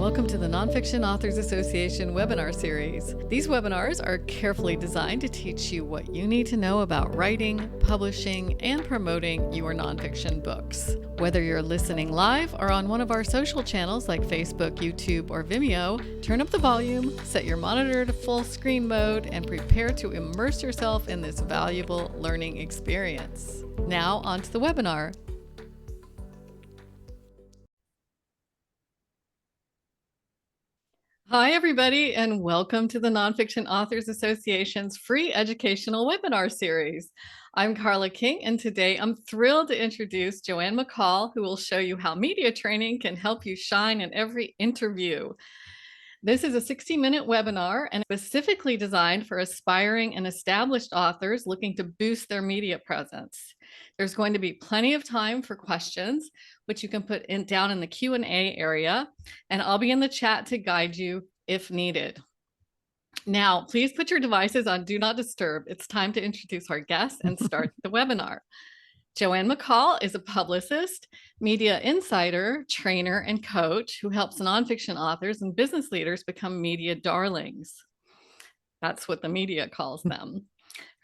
welcome to the Nonfiction Authors Association webinar series. These webinars are carefully designed to teach you what you need to know about writing, publishing, and promoting your nonfiction books. Whether you're listening live or on one of our social channels like Facebook, YouTube, or Vimeo, turn up the volume, set your monitor to full screen mode, and prepare to immerse yourself in this valuable learning experience. Now, on to the webinar. Hi, everybody, and welcome to the Nonfiction Authors Association's free educational webinar series. I'm Carla King, and today I'm thrilled to introduce Joanne McCall, who will show you how media training can help you shine in every interview. This is a 60-minute webinar and specifically designed for aspiring and established authors looking to boost their media presence. There's going to be plenty of time for questions, which you can put down in the Q&A area, and I'll be in the chat to guide you if needed. Now, please put your devices on Do Not Disturb. It's time to introduce our guests and start the webinar. Joanne McCall is a publicist, media insider, trainer, and coach who helps nonfiction authors and business leaders become media darlings. That's what the media calls them.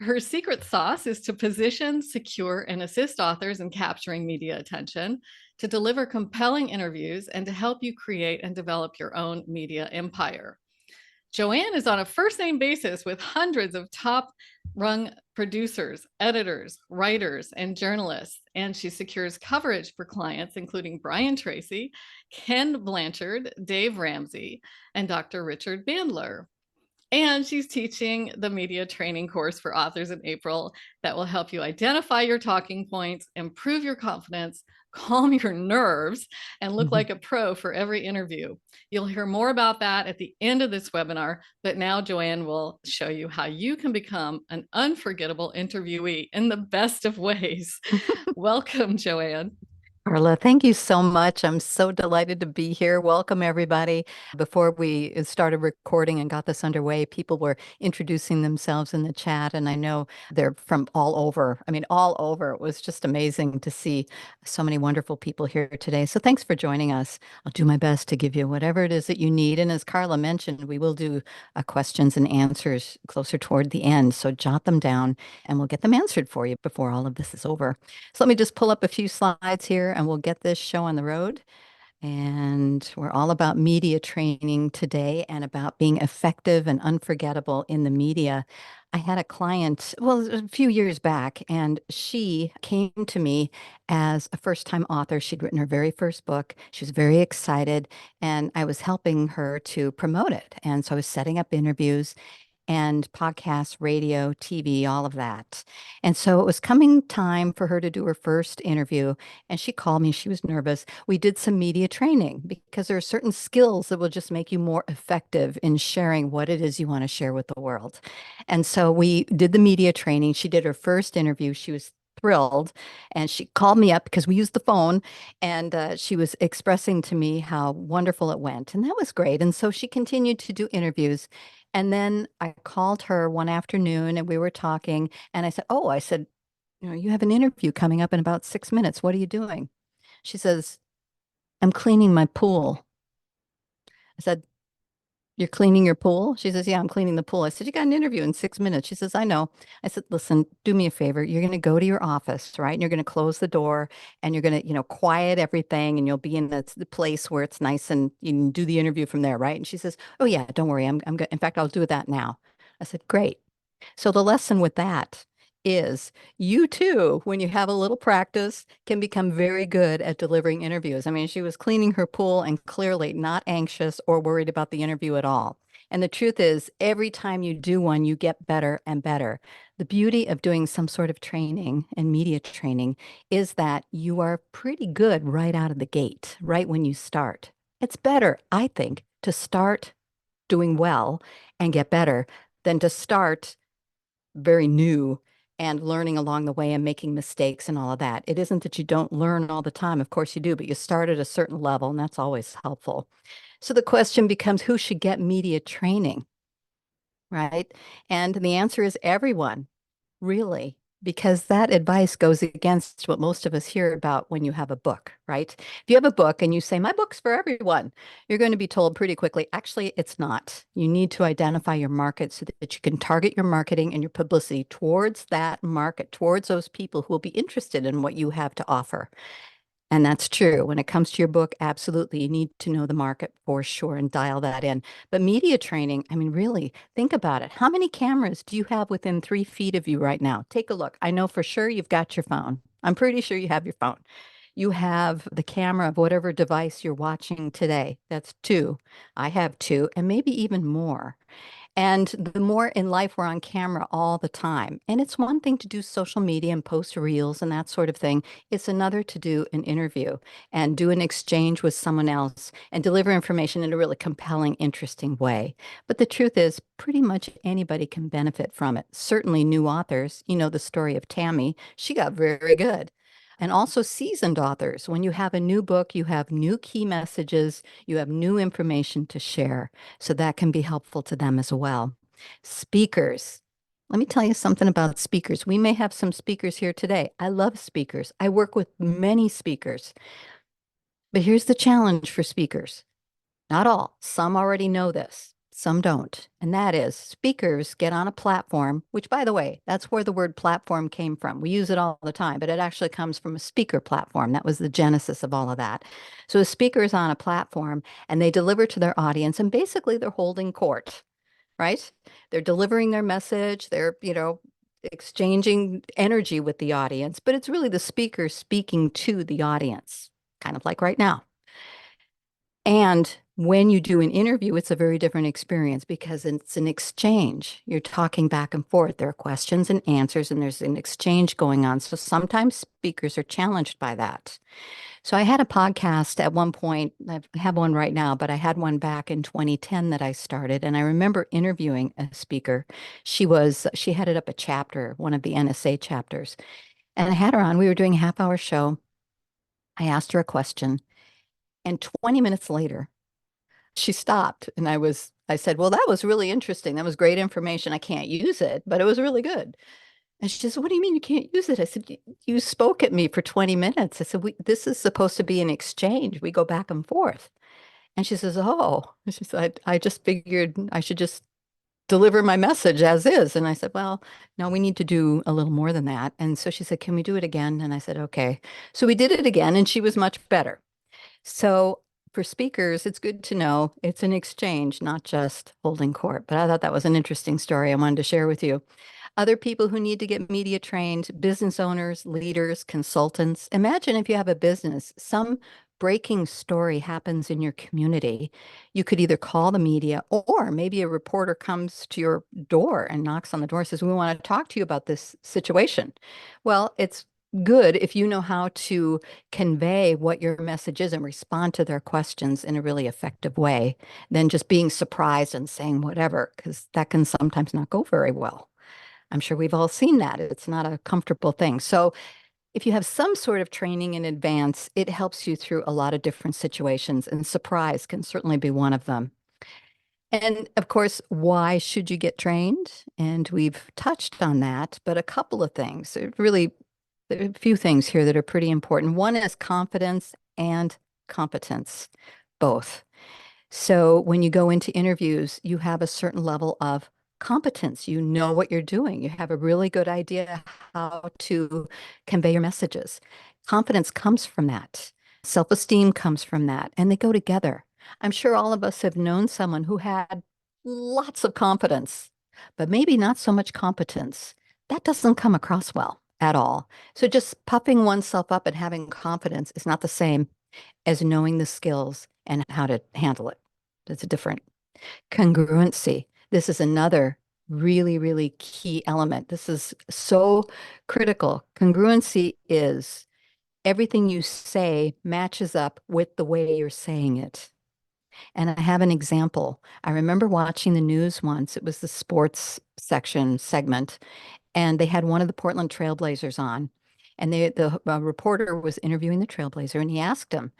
Her secret sauce is to position, secure, and assist authors in capturing media attention, to deliver compelling interviews, and to help you create and develop your own media empire. Joanne is on a first-name basis with hundreds of top-rung producers, editors, writers, and journalists, and she secures coverage for clients including Brian Tracy, Ken Blanchard, Dave Ramsey, and Dr. Richard Bandler. And she's teaching the media training course for authors in April that will help you identify your talking points, improve your confidence, calm your nerves, and look like a pro for every interview. You'll hear more about that at the end of this webinar, but now Joanne will show you how you can become an unforgettable interviewee in the best of ways. Welcome, Joanne. Carla, thank you so much. I'm so delighted to be here. Welcome, everybody. Before we started recording and got this underway, people were introducing themselves in the chat, and I know they're from all over. I mean, all over. It was just amazing to see so many wonderful people here today. So thanks for joining us. I'll do my best to give you whatever it is that you need. And as Carla mentioned, we will do questions and answers closer toward the end. So jot them down, and we'll get them answered for you before all of this is over. So let me just pull up a few slides here and we'll get this show on the road. And we're all about media training today and about being effective and unforgettable in the media. I had a client, well, a few years back, and she came to me as a first-time author. She'd written her very first book. She was very excited, and I was helping her to promote it. And so I was setting up interviews and podcasts, radio, TV, all of that. And so it was coming time for her to do her first interview. And she called me. She was nervous. We did some media training because there are certain skills that will just make you more effective in sharing what it is you want to share with the world. And so we did the media training. She did her first interview. She was thrilled, and she called me up because we used the phone, and she was expressing to me how wonderful it went, and that was great. And so she continued to do interviews, and then I called her one afternoon and we were talking, and I said, you have an interview coming up in about 6 minutes. What are you doing? She says, I'm cleaning my pool. I said, you're cleaning your pool? She says, yeah, I'm cleaning the pool. I said, you got an interview in 6 minutes. She says, I know. I said, listen, do me a favor. You're going to go to your office, right? And you're going to close the door, and you're going to, quiet everything, and you'll be in the place where it's nice, and you can do the interview from there, right? And she says, oh yeah, don't worry. I'm good. In fact, I'll do that now. I said, great. So the lesson with that is you too, when you have a little practice, can become very good at delivering interviews. I mean, she was cleaning her pool and clearly not anxious or worried about the interview at all. And the truth is, every time you do one, you get better and better. The beauty of doing some sort of training and media training is that you are pretty good right out of the gate, right when you start. It's better, I think, to start doing well and get better than to start very new and learning along the way and making mistakes and all of that. It isn't that you don't learn all the time. Of course you do, but you start at a certain level, and that's always helpful. So the question becomes, who should get media training, right? And the answer is everyone, really. because that advice goes against what most of us hear about when you have a book, right? If you have a book and you say, my book's for everyone, you're going to be told pretty quickly, actually, it's not. You need to identify your market so that you can target your marketing and your publicity towards that market, towards those people who will be interested in what you have to offer. And that's true. When it comes to your book, absolutely, you need to know the market for sure and dial that in. But media training, I mean, really, think about it. How many cameras do you have within 3 feet of you right now? Take a look. I know for sure you've got your phone. I'm pretty sure you have your phone. You have the camera of whatever device you're watching today. That's two. I have two, and maybe even more. And the more in life we're on camera all the time. And it's one thing to do social media and post reels and that sort of thing. It's another to do an interview and do an exchange with someone else and deliver information in a really compelling, interesting way. But the truth is, pretty much anybody can benefit from it. Certainly new authors. You know the story of Tammy. She got very good. And also seasoned authors. When you have a new book, you have new key messages, you have new information to share. So that can be helpful to them as well. Speakers. Let me tell you something about speakers. We may have some speakers here today. I love speakers. I work with many speakers. But here's the challenge for speakers. Not all. Some already know this. Some don't. And that is speakers get on a platform, which, by the way, that's where the word platform came from. We use it all the time, but it actually comes from a speaker platform. That was the genesis of all of that. So a speaker is on a platform and they deliver to their audience, and basically they're holding court, right? They're delivering their message. They're, exchanging energy with the audience, but it's really the speaker speaking to the audience, kind of like right now. And when you do an interview, it's a very different experience because it's an exchange. You're talking back and forth. There are questions and answers, and there's an exchange going on. So sometimes speakers are challenged by that. So I had a podcast at one point. I have one right now, but I had one back in 2010 that I started. And I remember interviewing a speaker. She headed up a chapter, one of the NSA chapters. And I had her on. We were doing a half-hour show. I asked her a question. And 20 minutes later, she stopped and I said, well, that was really interesting. That was great information. I can't use it, but it was really good. And she says, what do you mean you can't use it? I said, you spoke at me for 20 minutes. I said, this is supposed to be an exchange. We go back and forth. And she says, oh, she said, I just figured I should just deliver my message as is. And I said, well, no, we need to do a little more than that. And so she said, can we do it again? And I said, okay. So we did it again and she was much better. So for speakers, it's good to know it's an exchange, not just holding court. But I thought that was an interesting story I wanted to share with you. Other people who need to get media trained, business owners, leaders, consultants. Imagine if you have a business, some breaking story happens in your community. You could either call the media or maybe a reporter comes to your door and knocks on the door and says, we want to talk to you about this situation. Well, it's good if you know how to convey what your message is and respond to their questions in a really effective way than just being surprised and saying whatever, because that can sometimes not go very well. I'm sure we've all seen that. It's not a comfortable thing. So if you have some sort of training in advance, it helps you through a lot of different situations, and surprise can certainly be one of them. And of course, why should you get trained? And we've touched on that, but a couple of things. Really, there are a few things here that are pretty important. One is confidence and competence, both. So when you go into interviews, you have a certain level of competence. You know what you're doing. You have a really good idea how to convey your messages. Confidence comes from that. Self-esteem comes from that, and they go together. I'm sure all of us have known someone who had lots of confidence, but maybe not so much competence. That doesn't come across well at all. So just puffing oneself up and having confidence is not the same as knowing the skills and how to handle it. It's different. Congruency. This is another really, really key element. This is so critical. Congruency is everything you say matches up with the way you're saying it. And I have an example. I remember watching the news once. It was the sports section segment, and they had one of the Portland Trailblazers on. And the reporter was interviewing the Trailblazer, and he asked him,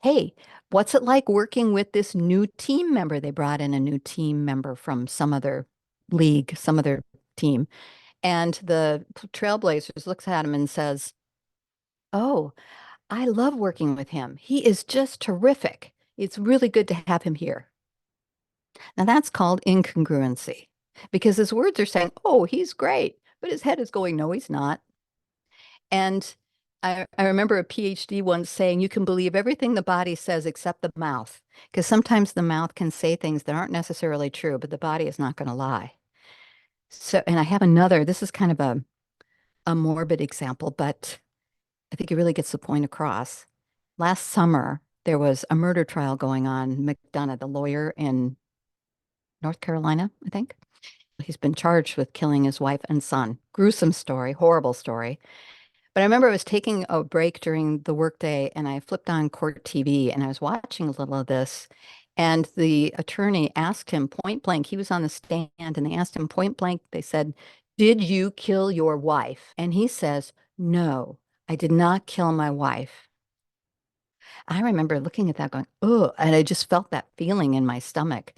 hey, what's it like working with this new team member? They brought in a new team member from some other league, some other team. And the Trailblazers looks at him and says, "Oh, I love working with him. He is just terrific. It's really good to have him here." Now that's called incongruency because his words are saying, "Oh, he's great," but his head is going, "No, he's not." And I remember a PhD once saying, "You can believe everything the body says except the mouth," because sometimes the mouth can say things that aren't necessarily true, but the body is not going to lie. So, and I have another, this is kind of a morbid example, but I think it really gets the point across. Last summer, there was a murder trial going on. McDonough, the lawyer in North Carolina, I think. He's been charged with killing his wife and son. Gruesome story, horrible story. But I remember I was taking a break during the workday and I flipped on court TV and I was watching a little of this. And the attorney asked him point blank, he was on the stand and they asked him point blank, they said, "Did you kill your wife?" And he says, "No, I did not kill my wife." I remember looking at that going, oh, and I just felt that feeling in my stomach.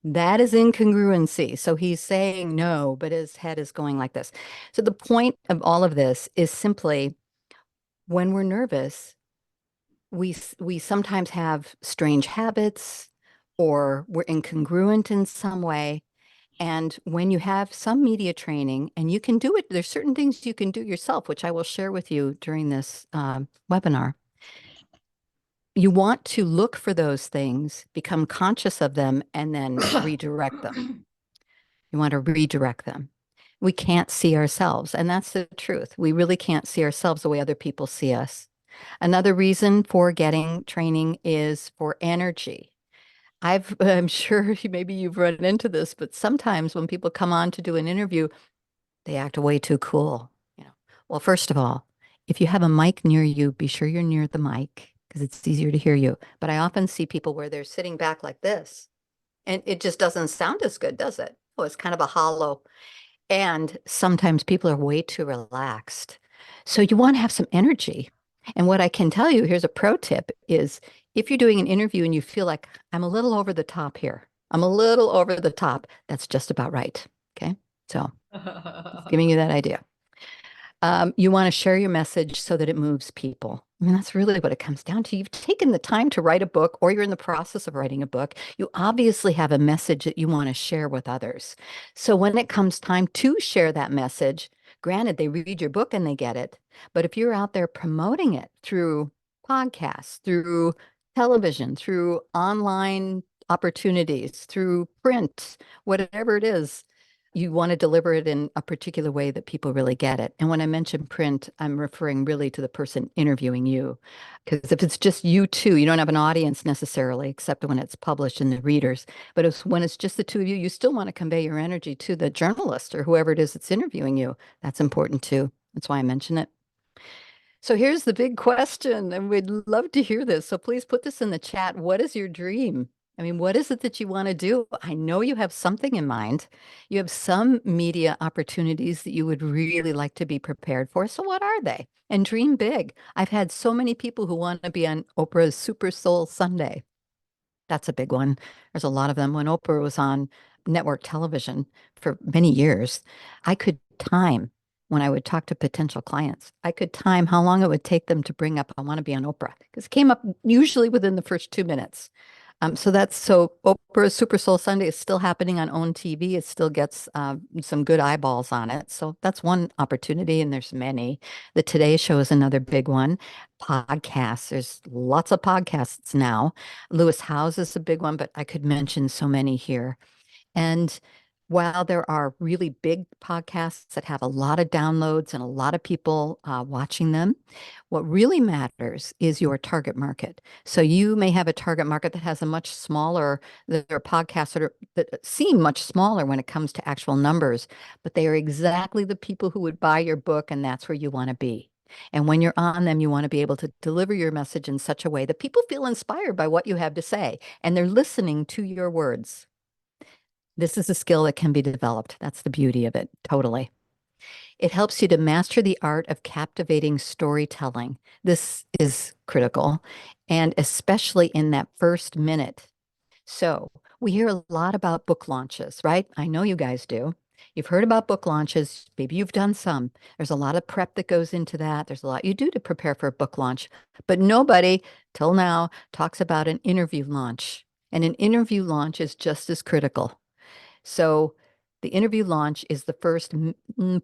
That is incongruency. So he's saying no, but his head is going like this. So the point of all of this is simply when we're nervous, we sometimes have strange habits or we're incongruent in some way. And when you have some media training and you can do it, there's certain things you can do yourself, which I will share with you during this webinar. You want to look for those things, become conscious of them, and then redirect them. You want to redirect them. We can't see ourselves, and that's the truth. We really can't see ourselves the way other people see us. Another reason for getting training is for energy. I'm sure maybe you've run into this, but sometimes when people come on to do an interview, they act way too cool. You know, well, first of all, if you have a mic near you, be sure you're near the mic because it's easier to hear you. But I often see people where they're sitting back like this, and it just doesn't sound as good, does it? Oh, it's kind of a hollow. And sometimes people are way too relaxed. So you want to have some energy. And what I can tell you, here's a pro tip, is if you're doing an interview and you feel like I'm a little over the top here, I'm a little over the top, that's just about right. Okay. So just giving you that idea. You want to share your message so that it moves people. I mean, that's really what it comes down to. You've taken the time to write a book, or you're in the process of writing a book. You obviously have a message that you want to share with others. So when it comes time to share that message, granted, they read your book and they get it. But if you're out there promoting it through podcasts, through television, through online opportunities, through print, whatever it is, you want to deliver it in a particular way that people really get it. And when I mention print, I'm referring really to the person interviewing you. Because if it's just you two, you don't have an audience necessarily, except when it's published in the readers. But when it's just the two of you, you still want to convey your energy to the journalist or whoever it is that's interviewing you. That's important too. That's why I mention it. So here's the big question, and we'd love to hear this. So please put this in the chat. What is your dream? I mean, what is it that you want to do? I know you have something in mind. You have some media opportunities that you would really like to be prepared for. So what are they? And dream big. I've had so many people who want to be on Oprah's Super Soul Sunday. That's a big one. There's a lot of them. When Oprah was on network television for many years, I could time when I would talk to potential clients. I could time how long it would take them to bring up, "I want to be on Oprah," because it came up usually within the first 2 minutes. So Oprah's Super Soul Sunday is still happening on OWN TV. It still gets some good eyeballs on it. So that's one opportunity, and there's many. The Today Show is another big one. Podcasts, there's lots of podcasts now. Lewis Howes is a big one, but I could mention so many here. And while there are really big podcasts that have a lot of downloads and a lot of people watching them, what really matters is your target market. So you may have a target market that has a much smaller, there are podcasts that seem much smaller when it comes to actual numbers, but they are exactly the people who would buy your book, and that's where you want to be. And when you're on them, you want to be able to deliver your message in such a way that people feel inspired by what you have to say, and they're listening to your words. This is a skill that can be developed. That's the beauty of it, totally. It helps you to master the art of captivating storytelling. This is critical, and especially in that first minute. So we hear a lot about book launches, right? I know you guys do. You've heard about book launches. Maybe you've done some. There's a lot of prep that goes into that. There's a lot you do to prepare for a book launch. But nobody, till now, talks about an interview launch. And an interview launch is just as critical. So the interview launch is the first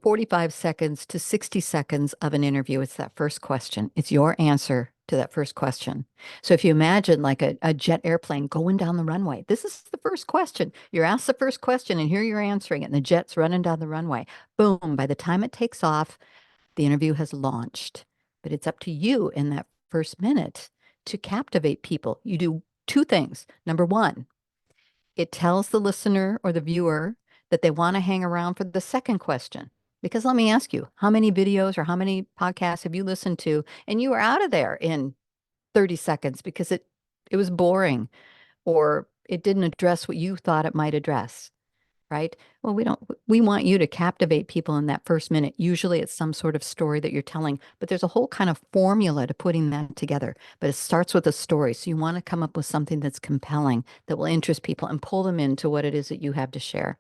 45 seconds to 60 seconds of an interview. It's that first question. It's your answer to that first question. So if you imagine like a jet airplane going down the runway, this is the first question. You're asked the first question and here you're answering it, and the jet's running down the runway. Boom. By the time it takes off, the interview has launched. But it's up to you in that first minute to captivate people. You do two things. Number one, it tells the listener or the viewer that they want to hang around for the second question. Because let me ask you, how many videos or how many podcasts have you listened to and you were out of there in 30 seconds because it was boring or it didn't address what you thought it might address? Right? Well, we want you to captivate people in that first minute. Usually it's some sort of story that you're telling, but there's a whole kind of formula to putting that together. But it starts with a story. So you want to come up with something that's compelling, that will interest people and pull them into what it is that you have to share.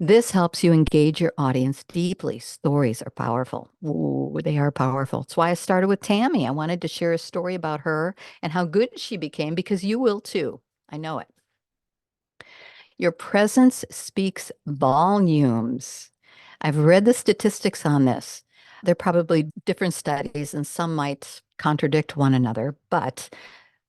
This helps you engage your audience deeply. Stories are powerful. Ooh, they are powerful. That's why I started with Tammy. I wanted to share a story about her and how good she became because you will too. I know it. Your presence speaks volumes. I've read the statistics on this. There are probably different studies, and some might contradict one another, but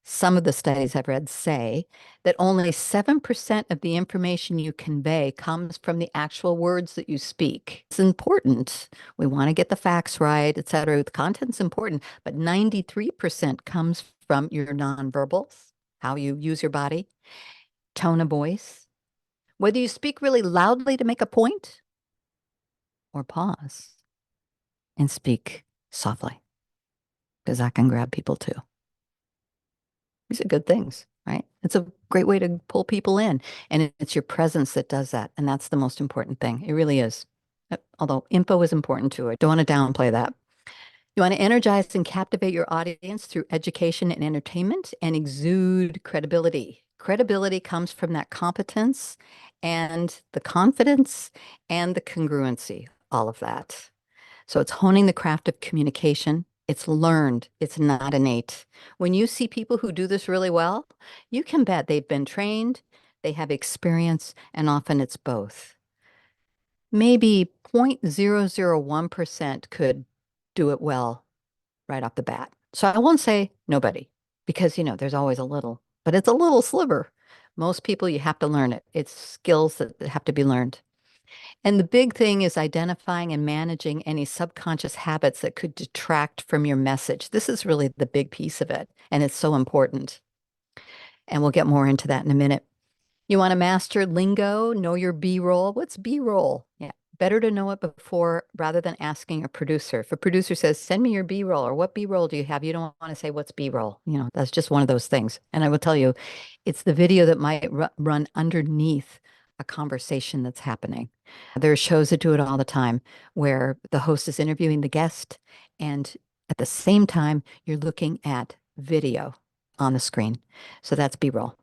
some of the studies I've read say that only 7% of the information you convey comes from the actual words that you speak. It's important. We want to get the facts right, et cetera. The content's important, but 93% comes from your nonverbals, how you use your body, tone of voice, whether you speak really loudly to make a point or pause and speak softly, because that can grab people too. These are good things, right? It's a great way to pull people in. And it's your presence that does that. And that's the most important thing. It really is. Although info is important too. I don't want to downplay that. You want to energize and captivate your audience through education and entertainment and exude credibility. Credibility comes from that competence and the confidence and the congruency, all of that. So it's honing the craft of communication. It's learned. It's not innate. When you see people who do this really well, you can bet they've been trained, they have experience, and often it's both. Maybe 0.001% could do it well right off the bat. So I won't say nobody because, there's always a little, but it's a little sliver. Most people, you have to learn it. It's skills that have to be learned. And the big thing is identifying and managing any subconscious habits that could detract from your message. This is really the big piece of it, and it's so important. And we'll get more into that in a minute. You want to master lingo, know your B-roll. What's B-roll? Yeah, better to know it before rather than asking a producer. If a producer says, send me your B-roll or what B-roll do you have? You don't want to say, what's B-roll? That's just one of those things. And I will tell you, it's the video that might run underneath a conversation that's happening. There are shows that do it all the time where the host is interviewing the guest, and at the same time, you're looking at video on the screen. So that's B-roll.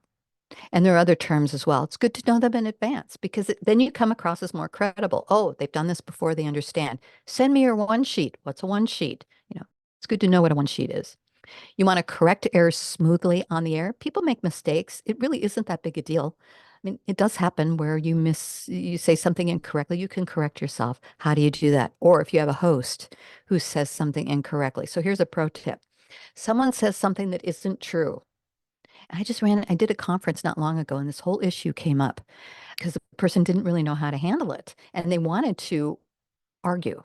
And there are other terms as well. It's good to know them in advance because then you come across as more credible. Oh, they've done this before, they understand. Send me your one sheet. What's a one sheet? It's good to know what a one sheet is. You want to correct errors smoothly on the air. People make mistakes. It really isn't that big a deal. I mean, it does happen where you say something incorrectly, you can correct yourself. How do you do that? Or if you have a host who says something incorrectly. So here's a pro tip. Someone says something that isn't true. I did a conference not long ago, and this whole issue came up because the person didn't really know how to handle it, and they wanted to argue.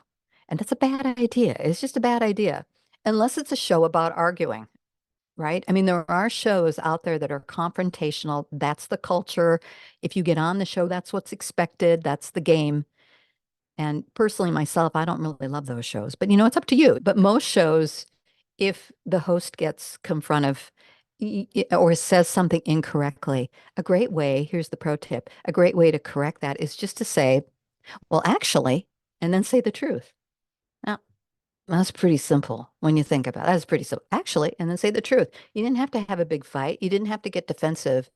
And that's a bad idea. It's just a bad idea, unless it's a show about arguing, right? I mean, there are shows out there that are confrontational. That's the culture. If you get on the show, that's what's expected. That's the game. And personally, myself, I don't really love those shows, but it's up to you. But most shows, if the host gets confrontive or says something incorrectly, a great way, here's the pro tip, a great way to correct that is just to say, well, actually, and then say the truth. Now, that's pretty simple when you think about it. That's pretty simple. Actually, and then say the truth. You didn't have to have a big fight. You didn't have to get defensive.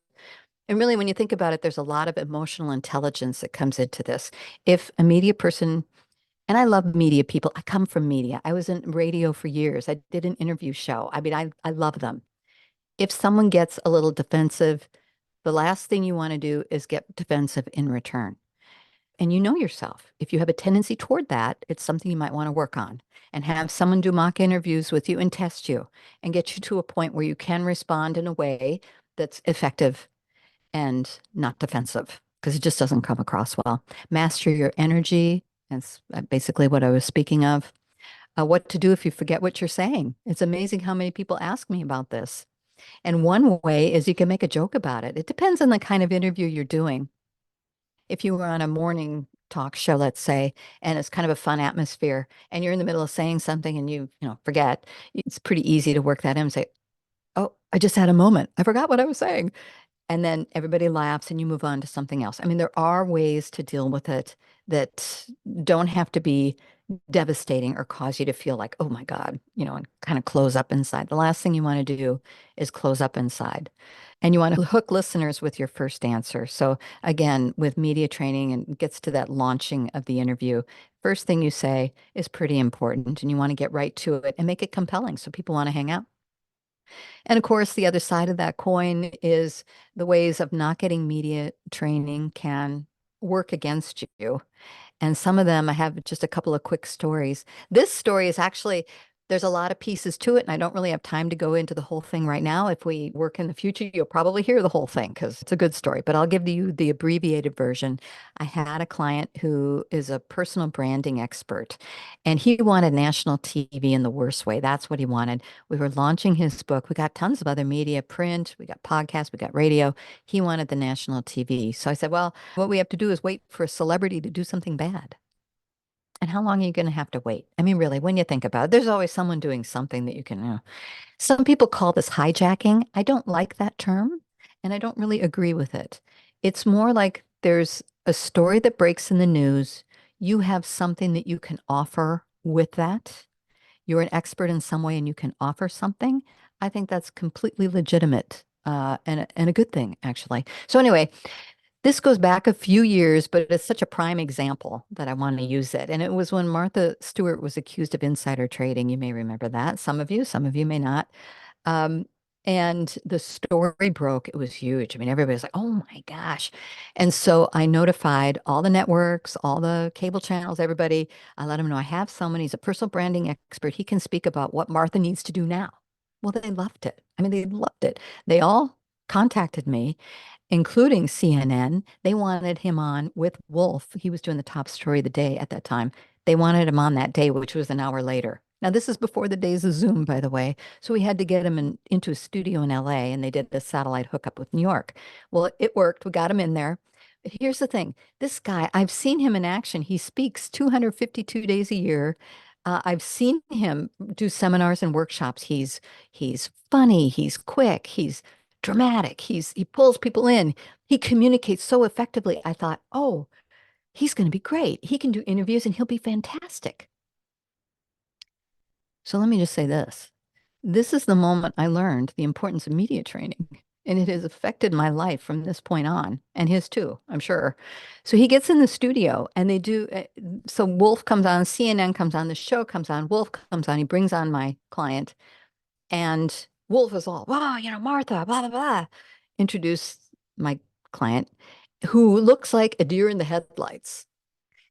And really, when you think about it, there's a lot of emotional intelligence that comes into this. If a media person, and I love media people, I come from media. I was in radio for years. I did an interview show. I mean, I love them. If someone gets a little defensive, the last thing you want to do is get defensive in return. And you know yourself. If you have a tendency toward that, it's something you might want to work on and have someone do mock interviews with you and test you and get you to a point where you can respond in a way that's effective and not defensive because it just doesn't come across well. Master your energy. That's basically what I was speaking of. What to do if you forget what you're saying. It's amazing how many people ask me about this. And one way is you can make a joke about it. It depends on the kind of interview you're doing. If you were on a morning talk show, let's say, and it's kind of a fun atmosphere, and you're in the middle of saying something and forget, it's pretty easy to work that in and say, "Oh, I just had a moment. I forgot what I was saying." And then everybody laughs and you move on to something else. I mean, there are ways to deal with it that don't have to be devastating or cause you to feel like, oh my God, and kind of close up inside. The last thing you want to do is close up inside. And you want to hook listeners with your first answer. So again, with media training and it gets to that launching of the interview, first thing you say is pretty important and you want to get right to it and make it compelling so people want to hang out. And of course, the other side of that coin is the ways of not getting media training can work against you. And some of them, I have just a couple of quick stories. This story is actually, there's a lot of pieces to it, and I don't really have time to go into the whole thing right now. If we work in the future, you'll probably hear the whole thing because it's a good story, but I'll give you the abbreviated version. I had a client who is a personal branding expert, and he wanted national TV in the worst way. That's what he wanted. We were launching his book. We got tons of other media, print, we got podcasts, we got radio. He wanted the national TV. So I said, well, what we have to do is wait for a celebrity to do something bad. And how long are you going to have to wait? I mean, really, when you think about it, there's always someone doing something that you can. Some people call this hijacking. I don't like that term, and I don't really agree with it. It's more like there's a story that breaks in the news. You have something that you can offer with that. You're an expert in some way, and you can offer something. I think that's completely legitimate, and a good thing, actually. So anyway, this goes back a few years, but it's such a prime example that I want to use it. And it was when Martha Stewart was accused of insider trading. You may remember that. Some of you may not. Um, and the story broke. It was huge. I mean, everybody's like, oh my gosh. And so I notified all the networks, all the cable channels, everybody. I let them know I have someone. He's a personal branding expert. He can speak about what Martha needs to do now. Well, they loved it. I mean, they loved it. They all contacted me, including CNN. They wanted him on with Wolf. He was doing the top story of the day at that time. They wanted him on that day, which was an hour later. Now, this is before the days of Zoom, by the way. So we had to get him into a studio in LA, and they did the satellite hookup with New York. Well, it worked. We got him in there. But here's the thing. This guy, I've seen him in action. He speaks 252 days a year. I've seen him do seminars and workshops. He's funny, he's quick, he's dramatic. He pulls people in. He communicates so effectively. I thought, oh, he's going to be great. He can do interviews and he'll be fantastic. So let me just say this. This is the moment I learned the importance of media training. And it has affected my life from this point on, and his too, I'm sure. So he gets in the studio and they do. So Wolf comes on, CNN comes on, the show comes on, Wolf comes on, he brings on my client. And Wolf is all, wow, Martha, blah, blah, blah. Introduce my client, who looks like a deer in the headlights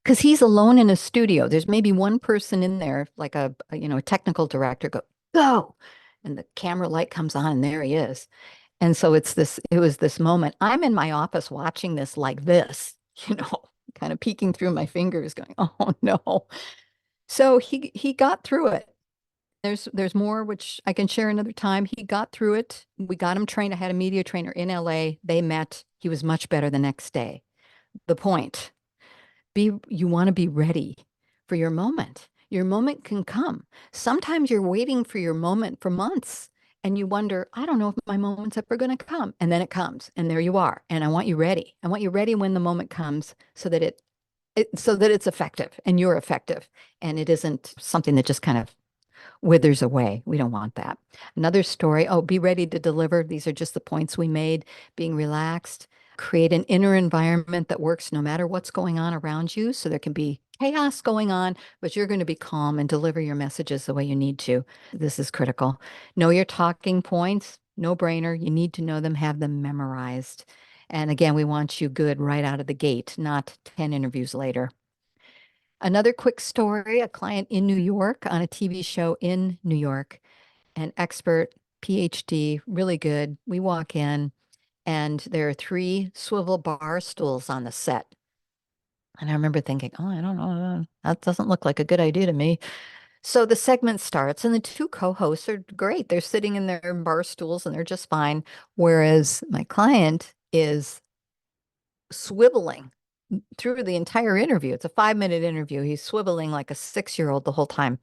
because he's alone in a studio. There's maybe one person in there, like a technical director, go. And the camera light comes on, and there he is. And so it was this moment. I'm in my office watching this like this, kind of peeking through my fingers, going, oh no. So he got through it. There's more which I can share another time. He got through it. We got him trained. I had a media trainer in LA. They met. He was much better the next day. The point, you want to be ready for your moment. Your moment can come. Sometimes you're waiting for your moment for months and you wonder, I don't know if my moment's ever going to come. And then it comes and there you are. And I want you ready. I want you ready when the moment comes so that so that it's effective and you're effective and it isn't something that just kind of withers away. We don't want that. Another story, oh, be ready to deliver. These are just the points we made. Being relaxed, create an inner environment that works no matter what's going on around you. So there can be chaos going on, but you're going to be calm and deliver your messages the way you need to. This is critical. Know your talking points, no brainer. You need to know them, have them memorized. And again, we want you good right out of the gate, not 10 interviews later. Another quick story, a client in New York on a TV show in New York, an expert, PhD, really good. We walk in and there are three swivel bar stools on the set. And I remember thinking, oh, I don't know, that doesn't look like a good idea to me. So the segment starts, and the two co-hosts are great. They're sitting in their bar stools and they're just fine. Whereas my client is swiveling through the entire interview. It's a 5-minute interview. He's swiveling like a 6-year-old the whole time.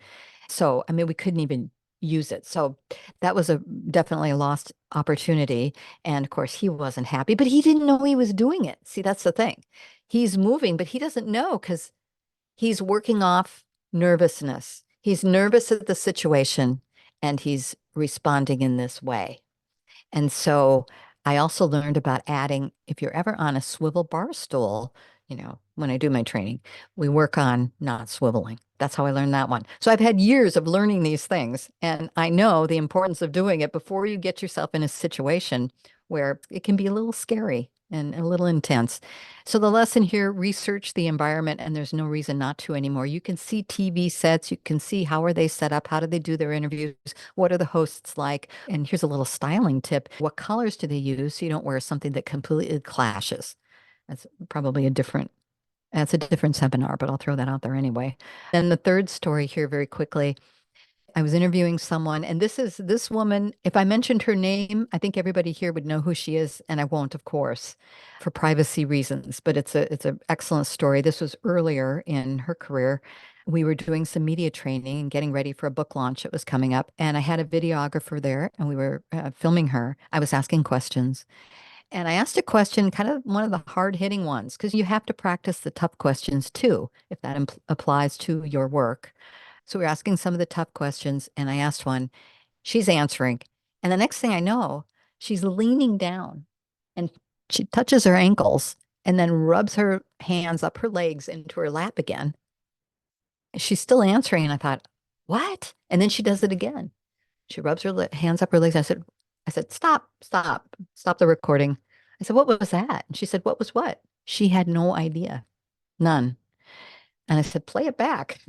So, I mean, we couldn't even use it. So that was a definitely a lost opportunity. And of course, he wasn't happy, but he didn't know he was doing it. See, that's the thing. He's moving, but he doesn't know because he's working off nervousness. He's nervous at the situation and he's responding in this way. And so I also learned about adding, if you're ever on a swivel bar stool, when I do my training, we work on not swiveling. That's how I learned that one. So I've had years of learning these things, and I know the importance of doing it before you get yourself in a situation where it can be a little scary and a little intense. So the lesson here, research the environment, and there's no reason not to anymore. You can see TV sets, you can see how are they set up, how do they do their interviews, what are the hosts like? And here's a little styling tip. What colors do they use so you don't wear something that completely clashes? That's probably that's a different seminar, but I'll throw that out there anyway. Then the third story here very quickly. I was interviewing someone, and this woman, if I mentioned her name, I think everybody here would know who she is, and I won't, of course, for privacy reasons, but it's an excellent story. This was earlier in her career. We were doing some media training and getting ready for a book launch that was coming up, and I had a videographer there, and we were filming her. I was asking questions, and I asked a question, kind of one of the hard-hitting ones, because you have to practice the tough questions too, if that applies to your work. So we're asking some of the tough questions, and I asked one, she's answering. And the next thing I know, she's leaning down and she touches her ankles and then rubs her hands up her legs into her lap again. She's still answering, and I thought, what? And then she does it again. She rubs her hands up her legs. I said, stop, stop, stop the recording. I said, what was that? And she said, what was what? She had no idea, none. And I said, play it back.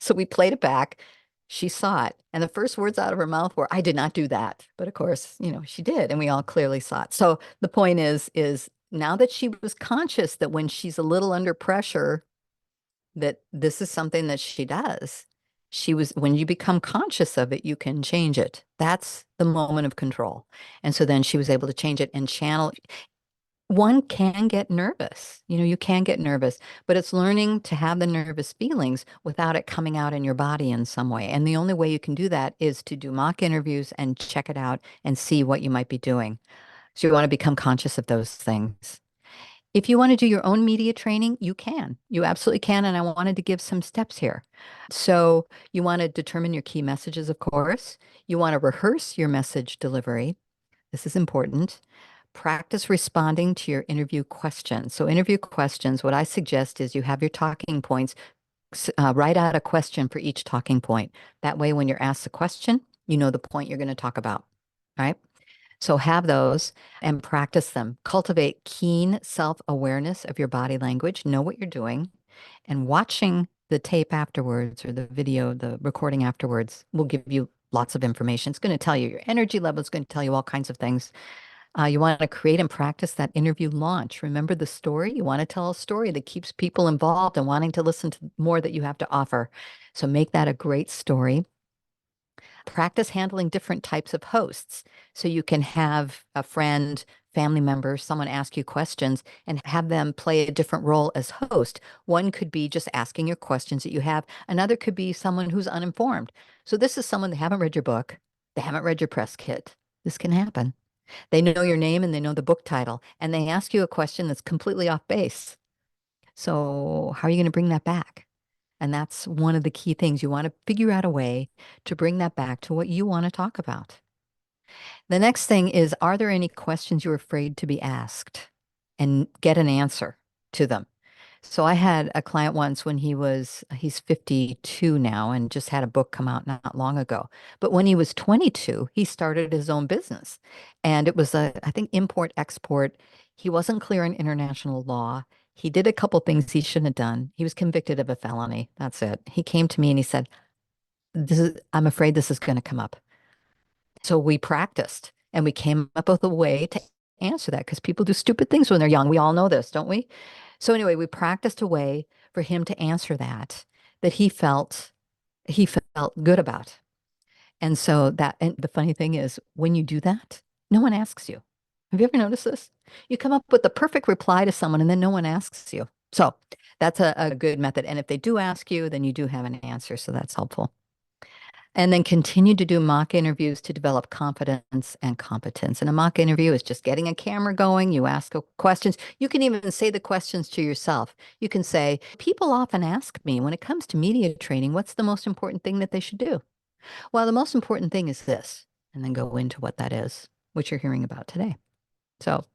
So we played it back. She saw it. And the first words out of her mouth were, I did not do that. But of course, she did. And we all clearly saw it. So the point is now that she was conscious that when she's a little under pressure, that this is something that she does. When you become conscious of it, you can change it. That's the moment of control. And so then she was able to change it and channel. One can get nervous. You can get nervous, but it's learning to have the nervous feelings without it coming out in your body in some way. And the only way you can do that is to do mock interviews and check it out and see what you might be doing. So you want to become conscious of those things. If you want to do your own media training, you can. You absolutely can. And I wanted to give some steps here. So you want to determine your key messages, of course. You want to rehearse your message delivery. This is important. Practice responding to your interview questions. So, interview questions, what I suggest is you have your talking points, write out a question for each talking point. That way, when you're asked a question, you know the point you're going to talk about. All right. So, have those and practice them. Cultivate keen self-awareness of your body language. Know what you're doing. And watching the tape afterwards or the video, the recording afterwards will give you lots of information. It's going to tell you your energy level. It's going to tell you all kinds of things. You want to create and practice that interview launch. Remember the story? You want to tell a story that keeps people involved and wanting to listen to more that you have to offer. So make that a great story. Practice handling different types of hosts. So you can have a friend, family member, someone ask you questions and have them play a different role as host. One could be just asking your questions that you have. Another could be someone who's uninformed. So this is someone that haven't read your book. They haven't read your press kit. This can happen. They know your name and they know the book title, and they ask you a question that's completely off base. So how are you going to bring that back? And that's one of the key things. You want to figure out a way to bring that back to what you want to talk about. The next thing is, are there any questions you're afraid to be asked and get an answer to them? So I had a client once when he's 52 now and just had a book come out not long ago. But when he was 22, he started his own business. And it was I think, import export. He wasn't clear on international law. He did a couple things he shouldn't have done. He was convicted of a felony. That's it. He came to me and he said, I'm afraid this is going to come up. So we practiced and we came up with a way to answer that because people do stupid things when they're young. We all know this, don't we? So anyway, we practiced a way for him to answer that he felt good about. And so and the funny thing is, when you do that, no one asks you. Have you ever noticed this? You come up with the perfect reply to someone and then no one asks you. So that's a good method. And if they do ask you, then you do have an answer. So that's helpful. And then continue to do mock interviews to develop confidence and competence. And a mock interview is just getting a camera going. You ask questions. You can even say the questions to yourself. You can say, people often ask me when it comes to media training, what's the most important thing that they should do? Well, the most important thing is this, and then go into what that is, which you're hearing about today. So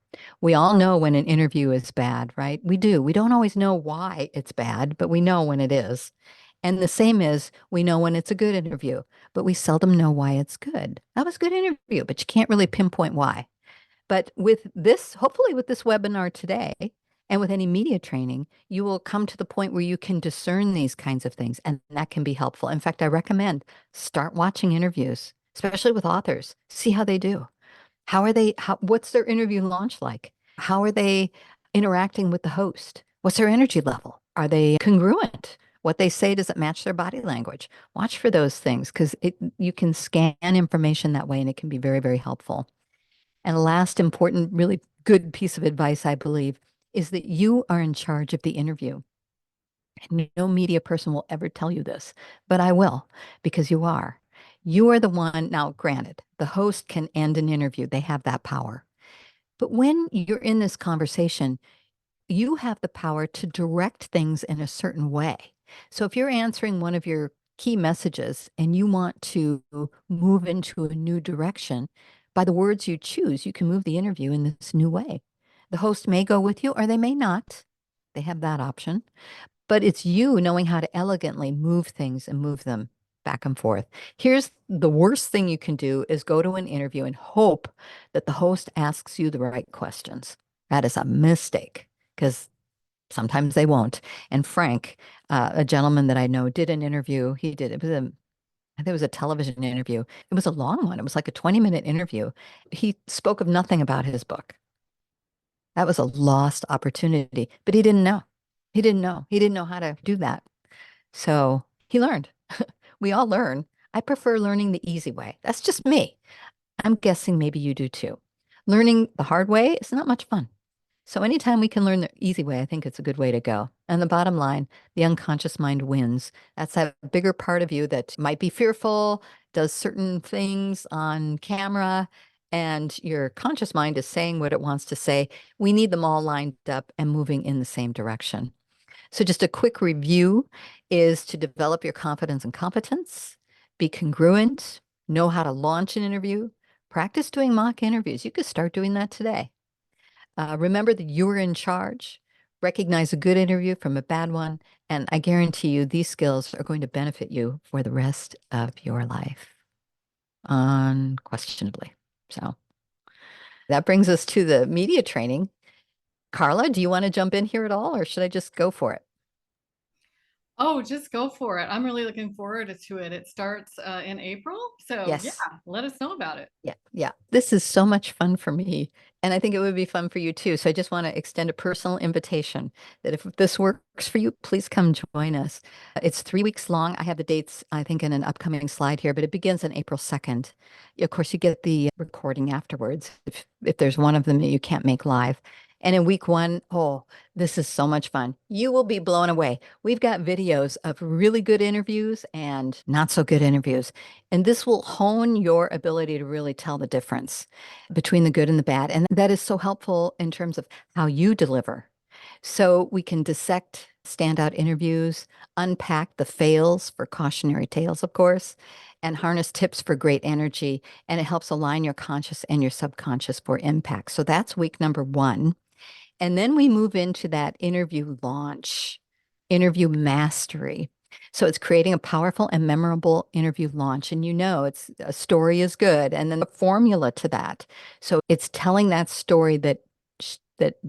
we all know when an interview is bad, right? We do. We don't always know why it's bad, but we know when it is. And the same is, we know when it's a good interview, but we seldom know why it's good. That was a good interview, but you can't really pinpoint why. But with this, hopefully with this webinar today, and with any media training, you will come to the point where you can discern these kinds of things, and that can be helpful. In fact, I recommend start watching interviews, especially with authors. See how they do. What's their interview launch like? How are they interacting with the host? What's their energy level? Are they congruent? What they say, does it match their body language? Watch for those things because you can scan information that way and it can be very, very helpful. And last important, really good piece of advice, I believe, is that you are in charge of the interview. No media person will ever tell you this, but I will because you are. You are the one. Now, granted, the host can end an interview, they have that power. But when you're in this conversation, you have the power to direct things in a certain way. So if you're answering one of your key messages and you want to move into a new direction, by the words you choose, you can move the interview in this new way. The host may go with you or they may not. They have that option. But it's you knowing how to elegantly move things and move them back and forth. Here's the worst thing you can do is go to an interview and hope that the host asks you the right questions. That is a mistake because sometimes they won't. And Frank, a gentleman that I know, did an interview. I think it was a television interview. It was a long one. It was like a 20-minute interview. He spoke of nothing about his book. That was a lost opportunity, but he didn't know. He didn't know. He didn't know how to do that. So he learned. We all learn. I prefer learning the easy way. That's just me. I'm guessing maybe you do too. Learning the hard way is not much fun. So anytime we can learn the easy way, I think it's a good way to go. And the bottom line, the unconscious mind wins. That's that bigger part of you that might be fearful, does certain things on camera, and your conscious mind is saying what it wants to say. We need them all lined up and moving in the same direction. So just a quick review is to develop your confidence and competence, be congruent, know how to launch an interview, practice doing mock interviews. You could start doing that today. Remember that you're in charge. Recognize a good interview from a bad one. And I guarantee you, these skills are going to benefit you for the rest of your life, unquestionably. So that brings us to the media training. Carla, do you want to jump in here at all, or should I just go for it? Oh, just go for it. I'm really looking forward to it. It starts in April. So, yeah, Yes. let us know about it. Yeah, yeah. This is so much fun for me. And I think it would be fun for you too. So I just want to extend a personal invitation that if this works for you, please come join us. It's 3 weeks long. I have the dates, I think, in an upcoming slide here, but it begins on April 2nd. Of course, you get the recording afterwards if there's one of them that you can't make live. And in week one, oh, this is so much fun. You will be blown away. We've got videos of really good interviews and not so good interviews. And this will hone your ability to really tell the difference between the good and the bad. And that is so helpful in terms of how you deliver. So we can dissect standout interviews, unpack the fails for cautionary tales, of course, and harness tips for great energy. And it helps align your conscious and your subconscious for impact. So that's week number one. And then we move into that interview launch, interview mastery. So it's creating a powerful and memorable interview launch. And it's a story is good. And then the formula to that. So it's telling that story that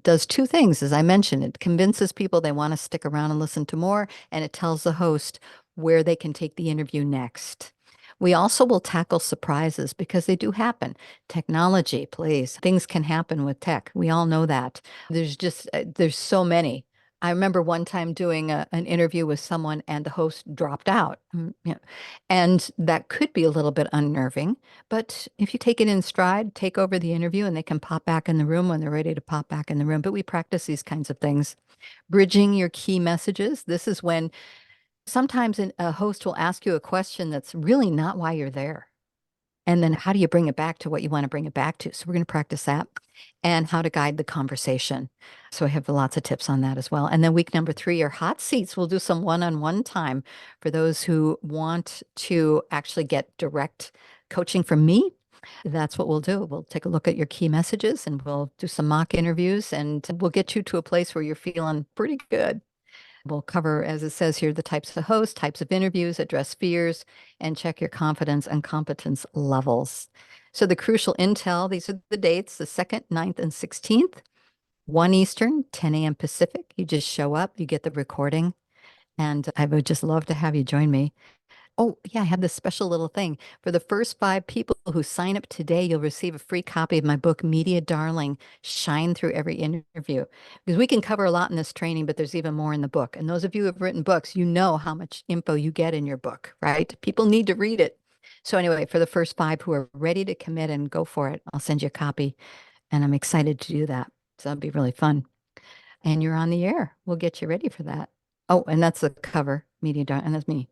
does two things. As I mentioned, it convinces people they want to stick around and listen to more, and it tells the host where they can take the interview next. We also will tackle surprises because they do happen. Technology, please. Things can happen with tech. We all know that. There's so many. I remember one time doing an interview with someone and the host dropped out. And that could be a little bit unnerving. But if you take it in stride, take over the interview, and they can pop back in the room when they're ready to pop back in the room. But we practice these kinds of things. Bridging your key messages. This is when sometimes a host will ask you a question that's really not why you're there. And then how do you bring it back to what you want to bring it back to? So we're going to practice that and how to guide the conversation. So I have lots of tips on that as well. And then week number 3 are hot seats. We'll do some one-on-one time for those who want to actually get direct coaching from me. That's what we'll do. We'll take a look at your key messages and we'll do some mock interviews and we'll get you to a place where you're feeling pretty good. We'll cover, as it says here, the types of hosts, types of interviews, address fears, and check your confidence and competence levels. So the crucial intel, these are the dates, the 2nd, 9th, and 16th, 1 Eastern, 10 a.m. Pacific. You just show up, you get the recording, and I would just love to have you join me. Oh, yeah, I have this special little thing. For the first 5 people who sign up today, you'll receive a free copy of my book, Media Darling, Shine Through Every Interview. Because we can cover a lot in this training, but there's even more in the book. And those of you who have written books, you know how much info you get in your book, right? People need to read it. So anyway, for the first 5 who are ready to commit and go for it, I'll send you a copy. And I'm excited to do that. So that'll be really fun. And you're on the air. We'll get you ready for that. Oh, and that's the cover, Media Darling, and that's me.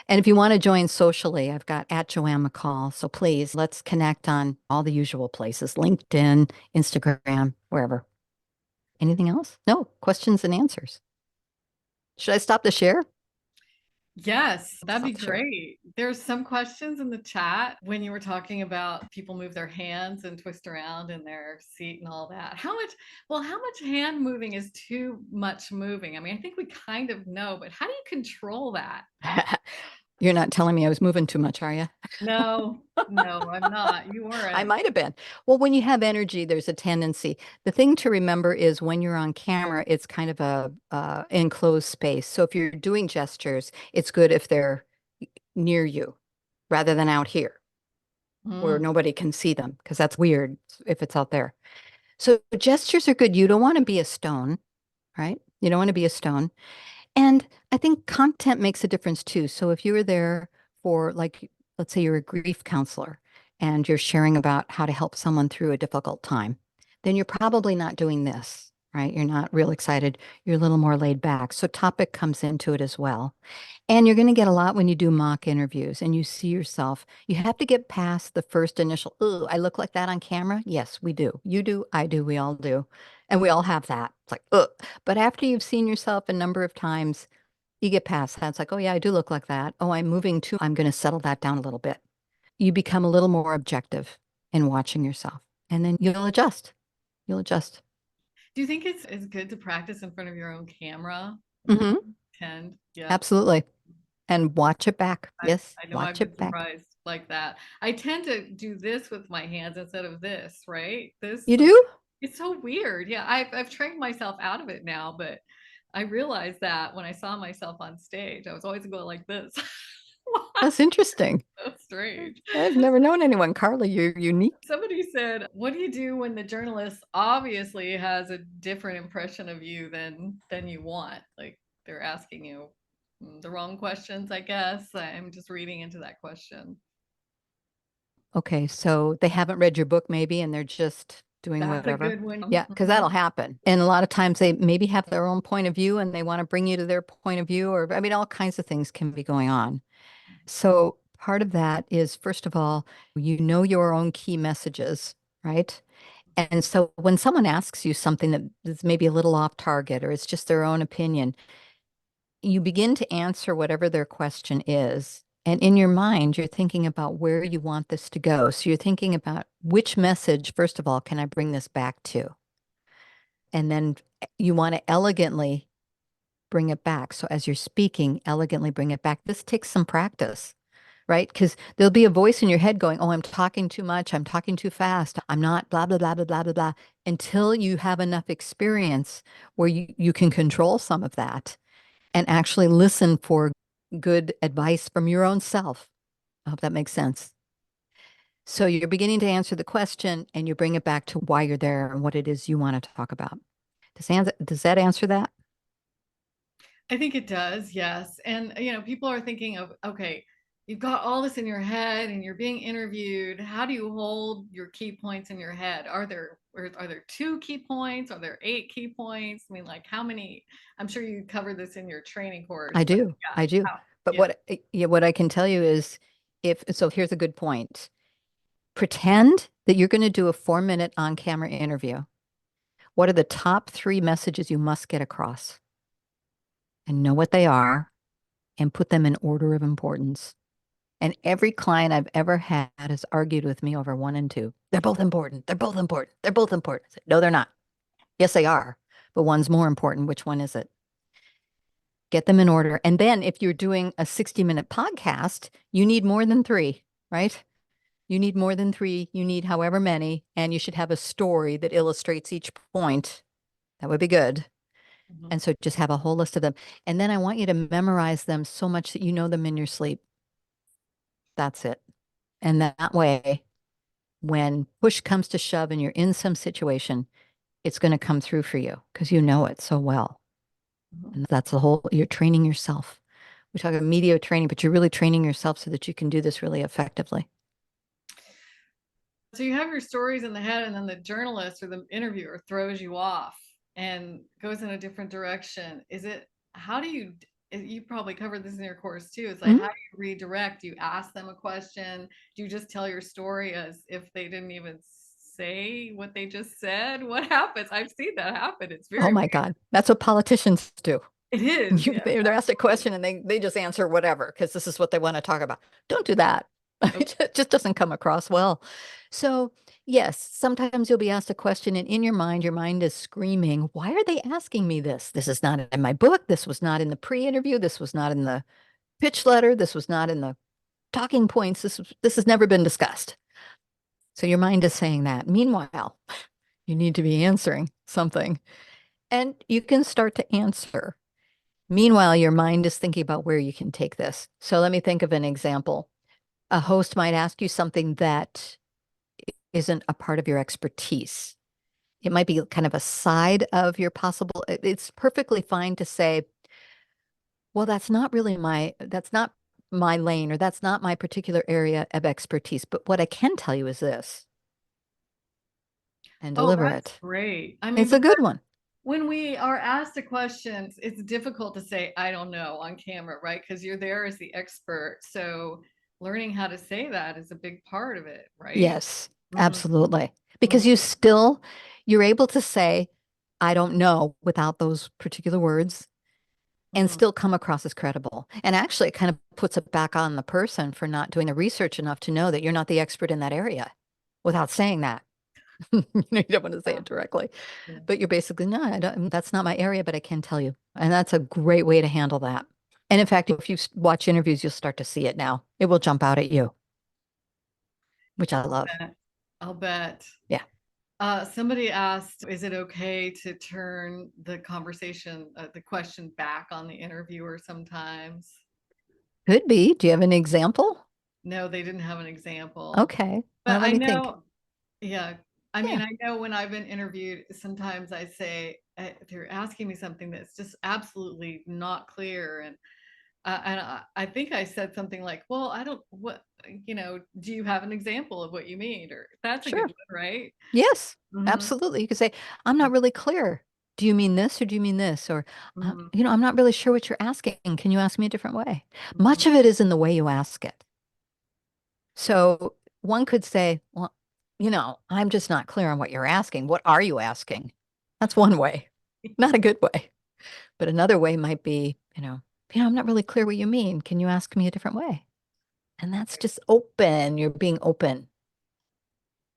And if you want to join socially, I've got at Joanne McCall. So please, let's connect on all the usual places, LinkedIn, Instagram, wherever. Anything else? No, questions and answers. Should I stop the share? Yes, that'd be Stop the share. great. There's some questions in the chat when you were talking about people move their hands and twist around in their seat and all that. How much hand moving is too much moving? I mean, I think we kind of know, but how do you control that? You're not telling me I was moving too much, are you? No, no, I'm not. You I weren't. might have been. Well, when you have energy, there's a tendency. The thing to remember is when you're on camera, it's kind of a enclosed space. So if you're doing gestures, it's good if they're near you rather than out here where Mm. nobody can see them because that's weird if it's out there. So gestures are good. You don't want to be a stone, right? You don't want to be a stone. And I think content makes a difference too. So if you were there for, like, let's say you're a grief counselor and you're sharing about how to help someone through a difficult time, then you're probably not doing this, right? You're not real excited. You're a little more laid back. So topic comes into it as well. And you're going to get a lot when you do mock interviews and you see yourself. You have to get past the first initial, oh, I look like that on camera. Yes, we do. You do, I do, we all do. And we all have that. It's like, ugh. But after you've seen yourself a number of times, you get past that. It's like, oh, yeah, I do look like that. Oh, I'm moving too. I'm going to settle that down a little bit. You become a little more objective in watching yourself. And then you'll adjust. You'll adjust. Do you think it's good to practice in front of your own camera? Hmm. Tend, yeah. Absolutely. And watch it back. I, Yes, I know I've watch been it back. surprised like that. I tend to do this with my hands instead of this, right? This You like do? it's so weird. Yeah, I've trained myself out of it now, but I realized that when I saw myself on stage, I was always going like this. Why? That's interesting. So strange. I've never known anyone. Carla, you're unique. Somebody said, "What do you do when the journalist obviously has a different impression of you than you want? Like they're asking you the wrong questions, I guess." I'm just reading into that question. Okay, so they haven't read your book maybe, and they're just doing That's a whatever. good one. Yeah, because that'll happen. And a lot of times they maybe have their own point of view and they want to bring you to their point of view, or I mean, all kinds of things can be going on. So part of that is, first of all, you know your own key messages, right? And so when someone asks you something that is maybe a little off target or it's just their own opinion, you begin to answer whatever their question is. And in your mind, you're thinking about where you want this to go. So you're thinking about which message, first of all, can I bring this back to? And then you want to elegantly bring it back. So as you're speaking, elegantly bring it back. This takes some practice, right? Because there'll be a voice in your head going, oh, I'm talking too much. I'm talking too fast. I'm not blah, blah, blah, blah, blah, blah, blah, until you have enough experience where you can control some of that and actually listen for good advice from your own self. I hope that makes sense. So you're beginning to answer the question and you bring it back to why you're there and what it is you want to talk about. Does that answer that? I think it does, yes. And people are thinking of, okay, you've got all this in your head and you're being interviewed. How do you hold your key points in your head? Are there two key points? Are there eight key points? I mean, like how many? I'm sure you covered this in your training I course, but do. yeah, I do. how? But Yeah. what I can tell you is if so here's a good point. Pretend that you're going to do a 4-minute on-camera interview. What are the top 3 messages you must get across? And know what they are and put them in order of importance. And every client I've ever had has argued with me over 1 and 2. They're both important. They're both important. They're both important. I said, no, they're not. Yes, they are. But one's more important. Which one is it? Get them in order. And then if you're doing a 60-minute podcast, you need more than 3, right? You need more than 3. You need however many. And you should have a story that illustrates each point. That would be good. Mhm. And so just have a whole list of them. And then I want you to memorize them so much that you know them in your sleep. That's it. And that way, when push comes to shove and you're in some situation, it's going to come through for you because you know it so well. Mhm. And that's the whole, you're training yourself. We talk about media training, but you're really training yourself so that you can do this really effectively. So you have your stories in the head, and then the journalist or the interviewer throws you off and goes in a different direction. How do you probably covered this in your course too. It's like, how Mhm. do you redirect? Do you ask them a question? Do you just tell your story as if they didn't even say what they just said? What happens? I've seen that happen. It's Oh very my weird. God. That's what politicians do. It is, yes, They're asked a absolutely. question and they just answer whatever because this is what they want to talk about. Don't do that. Okay. It just doesn't come across well. So, yes, sometimes you'll be asked a question, and in your mind is screaming, why are they asking me this? This is not in my book. This was not in the pre-interview. This was not in the pitch letter. This was not in the talking points. This has never been discussed. So your mind is saying that. Meanwhile, you need to be answering something, and you can start to answer. Meanwhile, your mind is thinking about where you can take this. So let me think of an example. A host might ask you something that isn't a part of your expertise. It might be kind of a side of your possible. It's perfectly fine to say, well, that's not my lane, or that's not my particular area of expertise. But what I can tell you is this, and Oh, deliver that's it. great. I mean, It's a because good one. when we are asked a question, it's difficult to say, I don't know on camera, right? Because you're there as the expert. So learning how to say that is a big part of it, right? Yes, Hmm. absolutely. Because Hmm. you're able to say, I don't know without those particular words and Hmm. still come across as credible. And actually, it kind of puts it back on the person for not doing the research enough to know that you're not the expert in that area without saying that. You don't want to say Yeah. it directly, Yeah. but you're basically, no, that's not my area, but I can tell you. And that's a great way to handle that. And in fact, if you watch interviews, you'll start to see it now. It will jump out at you, which I love. Bet. I'll bet. Yeah, Somebody asked, is it okay to turn the question back on the interviewer sometimes? could be. Do you have an example? No, they didn't have an example. Okay. But Let I me think. know, yeah. I mean, Yeah, I know when I've been interviewed, sometimes I say, they're asking me something that's just absolutely not clear. And I think I said something like, well, I don't, do you have an example of what you mean? Or that's a good sure. one, right? Yes, Hmm. absolutely. You could say, I'm not really clear. Do you mean this or do you mean this? Or, Hmm. I'm not really sure what you're asking. Can you ask me a different way? Hmm. Much of it is in the way you ask it. So one could say, well, I'm just not clear on what you're asking. What are you asking? That's one way, not a good way. But another way might be, I'm not really clear what you mean. Can you ask me a different way? And that's just open. You're being open.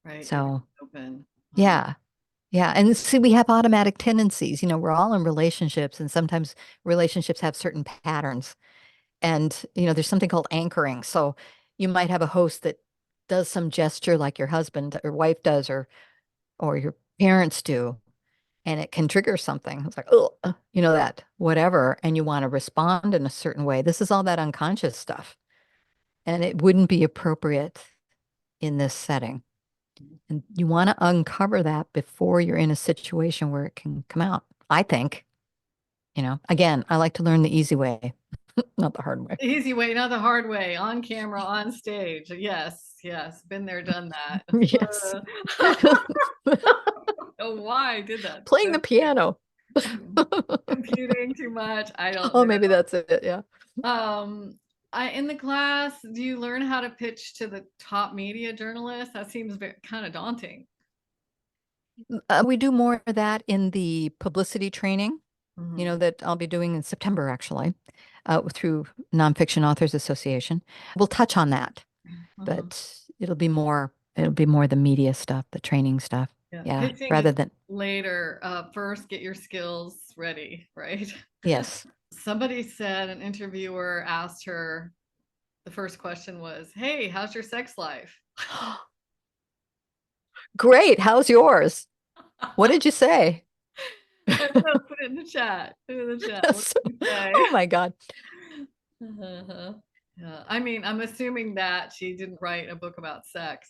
Right. You're So, open. yeah. Yeah. And see, we have automatic tendencies. We're all in relationships, and sometimes relationships have certain patterns. And, there's something called anchoring. So you might have a host that does some gesture like your husband or wife does, or your parents do, and it can trigger something. It's like, oh, that whatever. And you want to respond in a certain way. This is all that unconscious stuff. And it wouldn't be appropriate in this setting. And you want to uncover that before you're in a situation where it can come out. I think, again, I like to learn the easy way, not the hard way. The easy way, not the hard way, on camera, on stage. Yes, yes, been there, done that. Yes. Oh, why I did that? Playing the piano. Computing too much. I don't Oh, know. maybe that's it. Yeah. Um, in the class, do you learn how to pitch to the top media journalists? That seems kind of daunting. We do more of that in the publicity training, Mhm. that I'll be doing in September, actually, through Nonfiction Authors Association. We'll touch on that, Mhm. but it'll be more the media stuff, the training stuff. Yeah, Yeah, pitching is rather than, later. First, get your skills ready, right? yes. Somebody said an interviewer asked her, the first question was, "Hey, how's your sex life?" Great. How's yours? What did you say? I don't know, put it in the chat. Put it in the chat. What So- did you say? oh my God. Uh-huh. Yeah, I mean, I'm assuming that she didn't write a book about sex.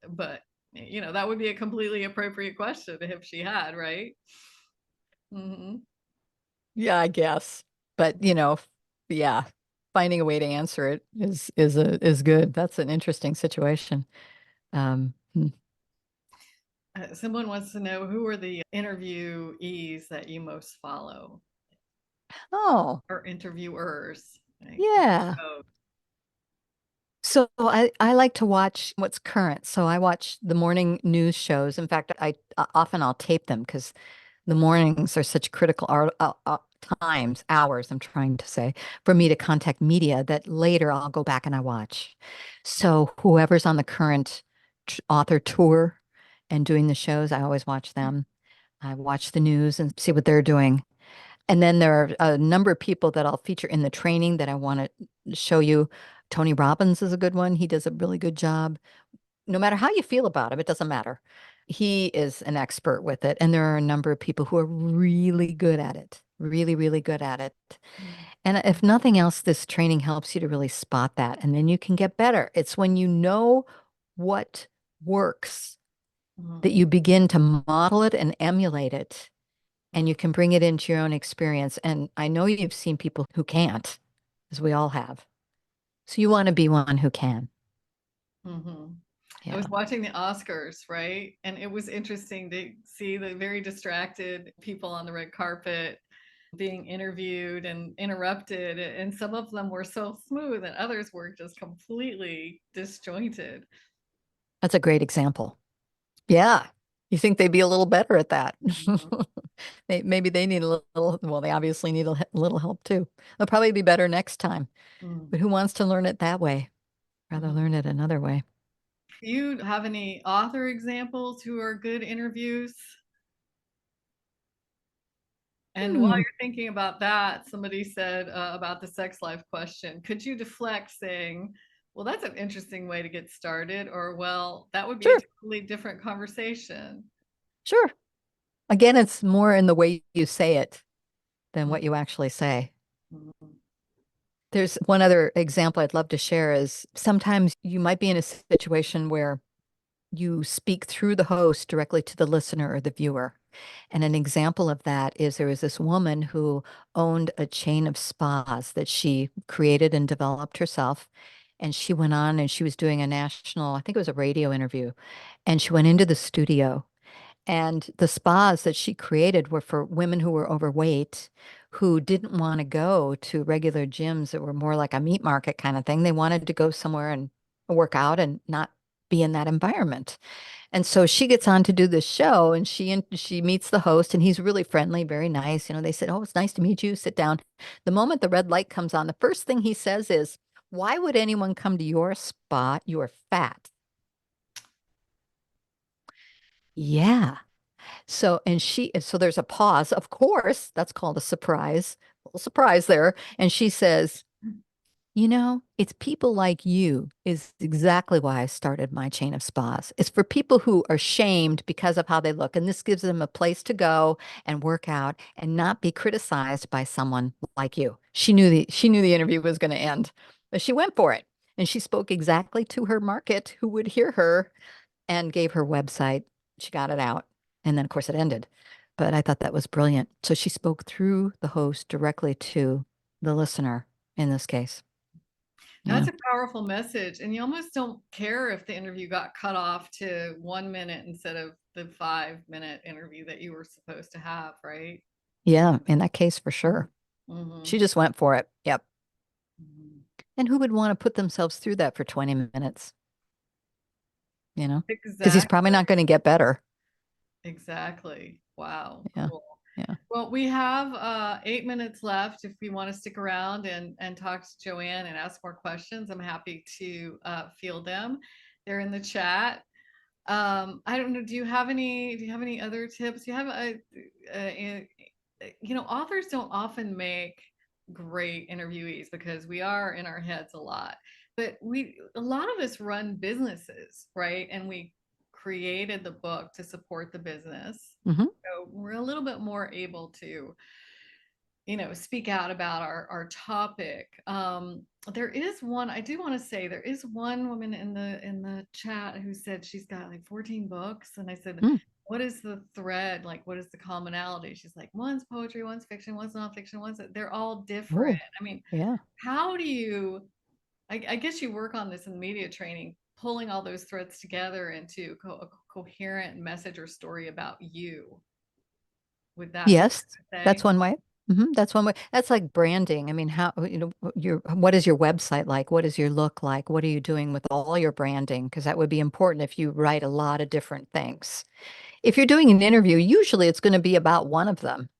But that would be a completely appropriate question if she had, right? Hmm. Yeah, I guess. But, yeah, finding a way to answer it is good. That's an interesting situation. Hmm. Someone wants to know, who are the interviewees that you most follow, Oh, or interviewers? Like, yeah. oh, So I like to watch what's current. So I watch the morning news shows. In fact, often I'll tape them because the mornings are such critical times, hours, I'm trying to say, for me to contact media that later I'll go back and I watch. So whoever's on the current author tour and doing the shows, I always watch them. I watch the news and see what they're doing. And then there are a number of people that I'll feature in the training that I want to show you. Tony Robbins is a good one. He does a really good job. No matter how you feel about him, it doesn't matter. He is an expert with it. And there are a number of people who are really good at it, really, really good at it. And if nothing else, this training helps you to really spot that. And then you can get better. It's when you know what works that mhm, you begin to model it and emulate it, and you can bring it into your own experience. And I know you've seen people who can't, as we all have. So you want to be one who can. mhm. I was Yeah. watching the Oscars, right? And it was interesting to see the very distracted people on the red carpet being interviewed and interrupted. And some of them were so smooth, and others were just completely disjointed. That's a great example. Yeah. You think they'd be a little better at that? Mhm. Maybe they need a little, well, they obviously need a little help too. They'll probably be better next time. Mm, But who wants to learn it that way? Rather mhm. learn it another way. Do you have any author examples who are good interviews? And while Hmm, you're thinking about that, somebody said about the sex life question, could you deflect saying, well, that's an interesting way to get started, or, well, that would be a sure, totally different conversation? sure. Again, it's more in the way you say it than Mhm, what you actually say. mhm, There's one other example I'd love to share is sometimes you might be in a situation where you speak through the host directly to the listener or the viewer. And an example of that is there was this woman who owned a chain of spas that she created and developed herself. And she went on and she was doing a national, I think it was a radio interview. And she went into the studio, and the spas that she created were for women who were overweight, who didn't want to go to regular gyms that were more like a meat market kind of thing. They wanted to go somewhere and work out and not be in that environment. And so she gets on to do this show and she meets the host and he's really friendly, very nice. They said, "Oh, it's nice to meet you. Sit down." The moment the red light comes on, the first thing he says is, "Why would anyone come to your spot? You're fat." Yeah. So there's a pause. Of course, that's called a surprise. A little surprise there. And she says, "It's people like you is exactly why I started my chain of spas. It's for people who are shamed because of how they look. And this gives them a place to go and work out and not be criticized by someone like you." She knew the interview was going to end, but she went for it. And she spoke exactly to her market who would hear her and gave her website. She got it out. And then, of course, it ended. But I thought that was brilliant. So she spoke through the host directly to the listener in this case. That's Yeah. a powerful message. And you almost don't care if the interview got cut off to 1 minute instead of the 5 minute interview that you were supposed to have, right? Yeah. In that case, for sure. Hmm. She just went for it. Yep. Hmm. And who would want to put themselves through that for 20 minutes? You know, because he's probably Exactly. not going to get better. Exactly. Wow. Yeah. Cool. Yeah. Well, we have 8 minutes left. If you want to stick around and talk to Joanne and ask more questions, I'm happy to field them. They're in the chat. I don't know. Do you have any other tips? A, authors don't often make great interviewees because we are in our heads a lot. But a lot of us run businesses, right? And we created the book to support the business. Hmm. So we're a little bit more able to speak out about our topic. There is one, I do want to say, there is one woman in the chat who said she's got like 14 books, and I said, Mm. what is the thread, like what is the commonality? She's like, one's poetry, one's fiction, one's nonfiction, they're all different. Oh, I mean, yeah. how do you, I guess you work on this in media training, pulling all those threads together into a coherent message or story about you. Would that be Yes, fair to that's say? one way. That's one way. That's like branding. I mean, what is your website like? What is your look like? What are you doing with all your branding? Because that would be important if you write a lot of different things. If you're doing an interview, usually it's going to be about one of them.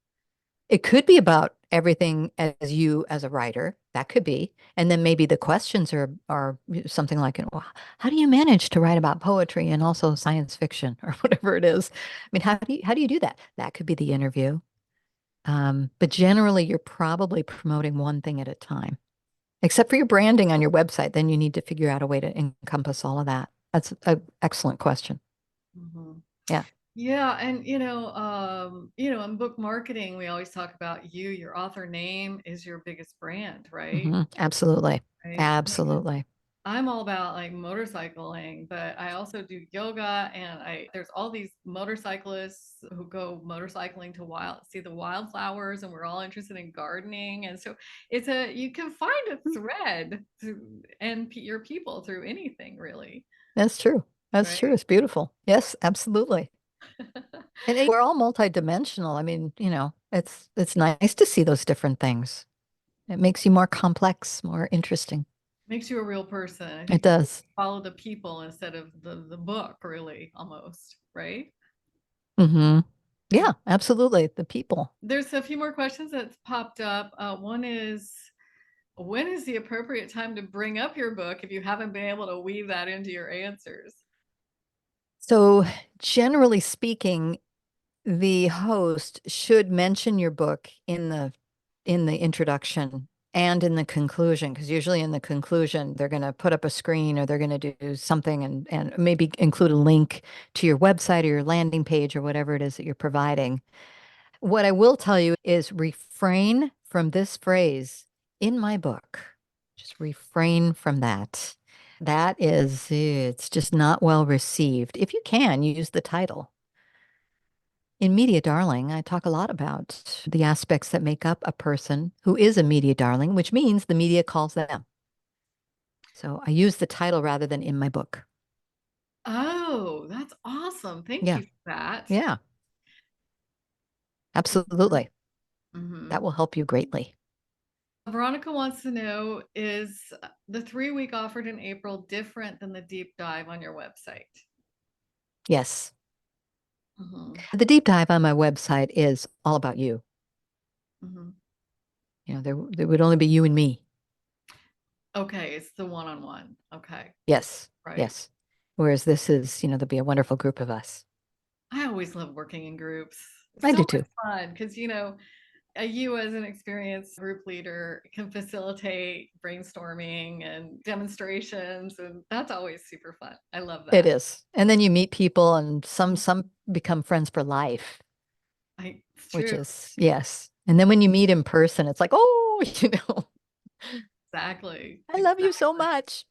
It could be about everything as you as a writer. That could be. And then maybe the questions are something like, well, how do you manage to write about poetry and also science fiction or whatever it is? I mean, how do you do that? That could be the interview. But generally, you're probably promoting one thing at a time, except for your branding on your website. Then you need to figure out a way to encompass all of that. That's an excellent question. Mhm. Yeah. Yeah, and in book marketing, we always talk about your author name is your biggest brand, right? Absolutely. Right. Absolutely. I'm all about like motorcycling, but I also do yoga, and I there's all these motorcyclists who go motorcycling to see the wildflowers, and we're all interested in gardening. And so you can find a Mm, thread your people through anything really, That's true. That's true. right? It's beautiful. Yes, absolutely. And we're all multidimensional. I mean, it's nice to see those different things. It makes you more complex, more interesting. Makes you a real person. I It think people does. follow the people instead of the book, really, almost, right? Hmm. Mm. Yeah, absolutely. The people. There's a few more questions that's popped up. One is, when is the appropriate time to bring up your book if you haven't been able to weave that into your answers? So, generally speaking, the host should mention your book in the introduction and in the conclusion, because usually in the conclusion they're going to put up a screen or they're going to do something and maybe include a link to your website or your landing page or whatever it is that you're providing. What I will tell you is refrain from this phrase in my book. Just refrain from that. It's just not well received. If you can, use the title. In Media Darling, I talk a lot about the aspects that make up a person who is a media darling, which means the media calls them. So I use the title rather than in my book. Oh, that's awesome. Thank Yeah, you for that. yeah, absolutely. Hmm. That will help you greatly. Veronica wants to know, is the 3-week offered in April different than the deep dive on your website? Yes. Mhm, The deep dive on my website is all about you. mhm. There would only be you and me. Okay, it's the one-on-one. Okay, Yes. right. Yes. Whereas this is, there'll be a wonderful group of us. I always love working in groups. I So do much too. fun because, you as an experienced group leader can facilitate brainstorming and demonstrations, and that's always super fun. I love It that. is. And then you meet people and some Mhm. some become friends for life, It's which true. is yes. And then when you meet in person, it's like, oh, Exactly. I love you so much.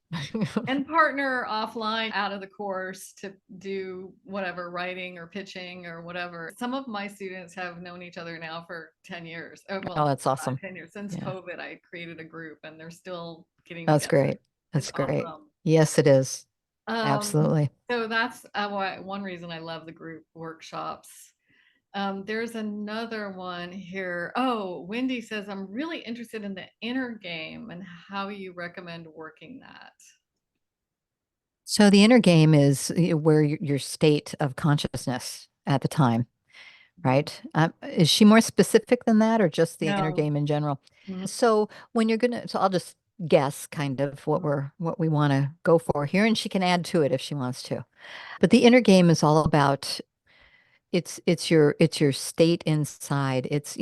And partner offline out of the course to do whatever writing or pitching or whatever. Some of my students have known each other now for 10 years. Oh, Well, that's not awesome. 10 years. Since Yeah, COVID, I created a group and they're still getting that's together. great. It's That's great. awesome. Yes, it is. Um, Absolutely. so that's why one reason I love the group workshops. There's another one here. Oh, Wendy says, I'm really interested in the inner game and how you recommend working that. So the inner game is where your state of consciousness at the time, Mhm. right? Is she more specific than that or just the inner No. game in general? Mhm. So when you're gonna, so I'll just guess kind of what we want to go for here, and she can add to it if she wants to. But the inner game is all about it's your state inside. It's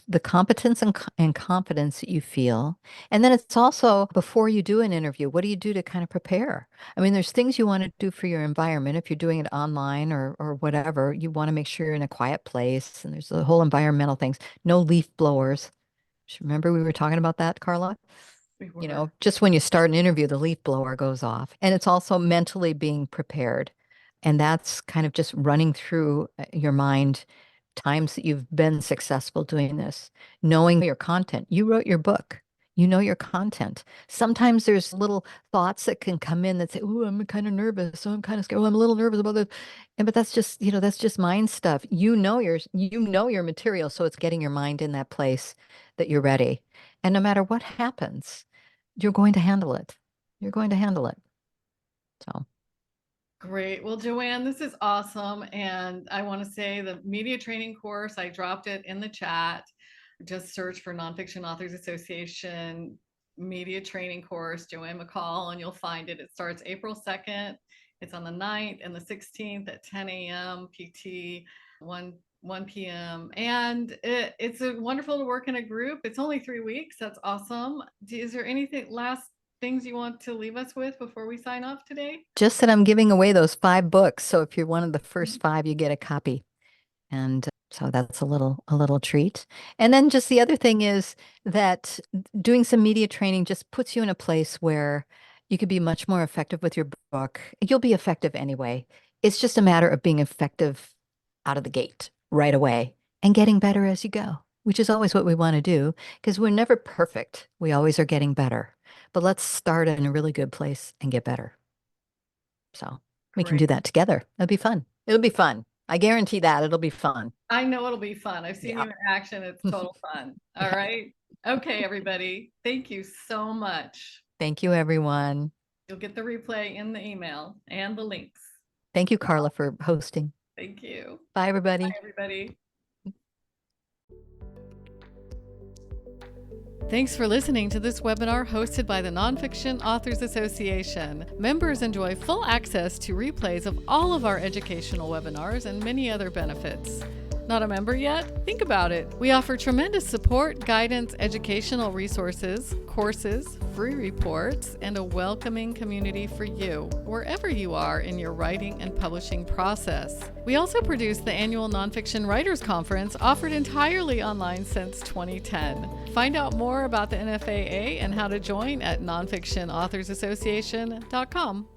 the competence and confidence that you feel. And then it's also before you do an interview, what do you do to kind of prepare? I mean, there's things you want to do for your environment. If you're doing it online or whatever, you want to make sure you're in a quiet place and there's the whole environmental things. No leaf blowers. Remember we were talking about that, Carla? We were. Just when you start an interview, the leaf blower goes off. And it's also mentally being prepared. And that's kind of just running through your mind times that you've been successful doing this, knowing your content. You wrote your book. You know your content. Sometimes there's little thoughts that can come in that say, "Oh, I'm kind of nervous. Oh, I'm kind of scared. Oh, I'm a little nervous about this." And but that's just mind stuff. You know your material, so it's getting your mind in that place that you're ready. And no matter what happens, you're going to handle it. You're going to handle it. So Great. Well, Joanne, this is awesome. And I want to say the media training course, I dropped it in the chat. Just search for Nonfiction Authors Association media training course, Joanne McCall, and you'll find it. It starts April 2nd. It's on the 9th and the 16th at 10 a.m. PT, 1 p.m. And it's wonderful to work in a group. It's only 3 weeks. That's awesome. Is there anything last things you want to leave us with before we sign off today? just that I'm giving away those 5 books. So if you're one of the first 5, you get a copy. And so that's a little treat. And then just the other thing is that doing some media training just puts you in a place where you could be much more effective with your book. You'll be effective anyway. It's just a matter of being effective out of the gate right away and getting better as you go, which is always what we want to do because we're never perfect. We always are getting better. But let's start in a really good place and get better. So we can do Great. that together. It'll be fun. It'll be fun. I guarantee that it'll be fun. I know it'll be fun. I've seen Yeah. you in action. It's total fun. All Yeah. right. Okay, everybody. Thank you so much. Thank you, everyone. You'll get the replay in the email and the links. Thank you, Carla, for hosting. Thank you. Bye, Bye, everybody. everybody. Thanks for listening to this webinar hosted by the Nonfiction Authors Association. Members enjoy full access to replays of all of our educational webinars and many other benefits. Not a member yet? Think about it. We offer tremendous support, guidance, educational resources, courses, free reports, and a welcoming community for you, wherever you are in your writing and publishing process. We also produce the annual Nonfiction Writers Conference, offered entirely online since 2010. Find out more about the NFAA and how to join at nonfictionauthorsassociation.com.